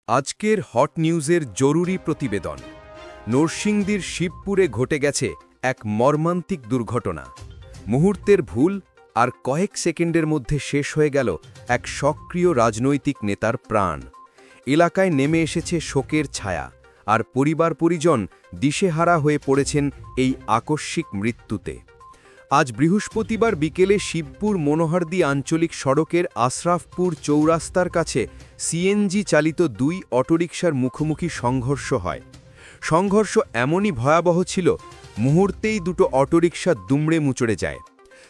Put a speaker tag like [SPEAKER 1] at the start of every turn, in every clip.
[SPEAKER 1] আজকের হট নিউজের জরুরি প্রতিবেদন। নরসিংদীর শিবপুরে ঘটে গেছে এক মর্মান্তিক দুর্ঘটনা। মুহূর্তের ভুল আর কয়েক সেকেন্ডের মধ্যে শেষ হয়ে গেল এক সক্রিয় রাজনৈতিক নেতার প্রাণ। এলাকায় নেমে এসেছে শোকের ছায়া, আর পরিবার পরিজন দিশেহারা হয়ে পড়েছেন এই আকস্মিক মৃত্যুতে। আজ বৃহস্পতিবার বিকেলে শিবপুর মনোহরদী আঞ্চলিক সড়কের আশরাফপুর চৌরাস্তার কাছে সিএনজি চালিত দুই অটোরিকশার মুখোমুখি সংঘর্ষ হয়। সংঘর্ষ এমনই ভয়াবহ ছিল, মুহূর্তেই দুটো অটোরিকশা দুমড়ে মুচড়ে যায়।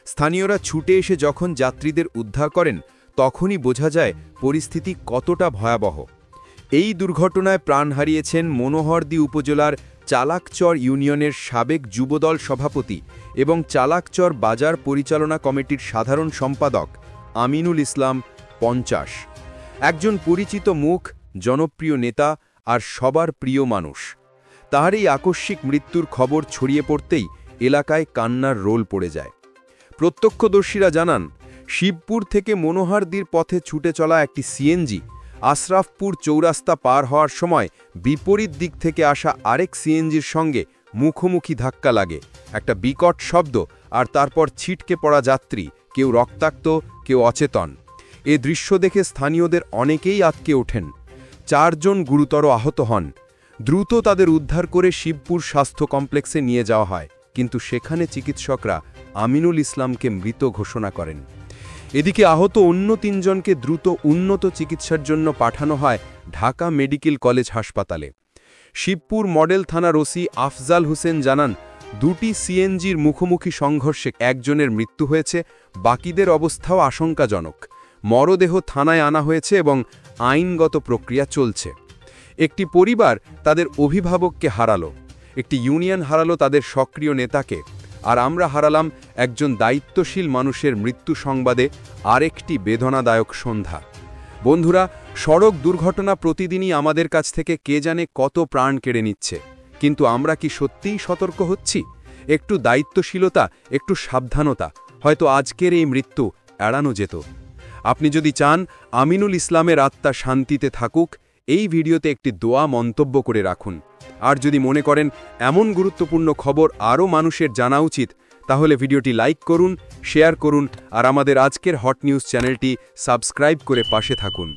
[SPEAKER 1] স্থানীয়রা ছুটে এসে যখন যাত্রীদের উদ্ধার করেন, তখনই বোঝা যায় পরিস্থিতি কতটা ভয়াবহ। এই দুর্ঘটনায় প্রাণ হারিয়েছেন মনোহরদী উপজেলার চালাকচর ইউনিয়নের সাবেক যুবদল সভাপতি এবং চালাকচর বাজার পরিচালনা কমিটির সাধারণ সম্পাদক আমিনুল ইসলাম 50, একজন পরিচিত মুখ, জনপ্রিয় নেতা আর সবার প্রিয় মানুষ। তার এই আকস্মিক মৃত্যুর খবর ছড়িয়ে পড়তেই এলাকায় কান্নার রোল পড়ে যায়। প্রত্যক্ষদর্শীরা জানান, শিবপুর থেকে মনোহরদীর পথে ছুটে চলা একটি সিএনজি আশরাফপুর চৌরাস্তা পার হওয়ার সময় বিপরীত দিক থেকে আসা আরেক সিএনজির সঙ্গে মুখোমুখি ধাক্কা লাগে। একটা বিকট শব্দ, আর তারপর ছিটকে পড়া যাত্রী, কেউ রক্তাক্ত, কেউ অচেতন। এ দৃশ্য দেখে স্থানীয়দের অনেকেই আঁতকে ওঠেন। 4 জন গুরুতর আহত হন। দ্রুত তাদের উদ্ধার করে শিবপুর স্বাস্থ্য কমপ্লেক্সে নিয়ে যাওয়া হয়, কিন্তু সেখানে চিকিৎসকরা আমিনুল ইসলামকে মৃত ঘোষণা করেন। এদিকে আহত অন্য 3 জনকে দ্রুত উন্নত চিকিৎসার জন্য পাঠানো হয় ঢাকা মেডিকেল কলেজ হাসপাতালে। শিবপুর মডেল থানার ওসি আফজাল হোসেন জানান, 2টি সিএনজির মুখোমুখি সংঘর্ষে 1 জনের মৃত্যু হয়েছে, বাকিদের অবস্থাও আশঙ্কাজনক। মরদেহ থানায় আনা হয়েছে এবং আইনগত প্রক্রিয়া চলছে। একটি পরিবার তাদের অভিভাবককে হারালো, একটি ইউনিয়ন হারালো তাদের সক্রিয় নেতাকে, আর আমরা হারালাম একজন দায়িত্বশীল মানুষের মৃত্যু সংবাদে আরেকটি বেদনাদায়ক সন্ধ্যা। বন্ধুরা, সড়ক দুর্ঘটনা প্রতিদিনই আমাদের কাছ থেকে কে জানে কত প্রাণ কেড়ে নিচ্ছে, কিন্তু আমরা কি সত্যিই সতর্ক হচ্ছি? একটু দায়িত্বশীলতা, একটু সাবধানতা, হয়তো আজকের এই মৃত্যু এড়ানো যেত। আপনি যদি চান আমিনুল ইসলামের আত্মা শান্তিতে থাকুক, এই ভিডিওতে একটি দোয়া মন্তব্য করে রাখুন। আর যদি মনে করেন এমন গুরুত্বপূর্ণ খবর আরও মানুষের জানা উচিত, তাহলে ভিডিওটি লাইক করুন, শেয়ার করুন, আর আমাদের আজকের হট নিউজ চ্যানেলটি সাবস্ক্রাইব করে পাশে থাকুন।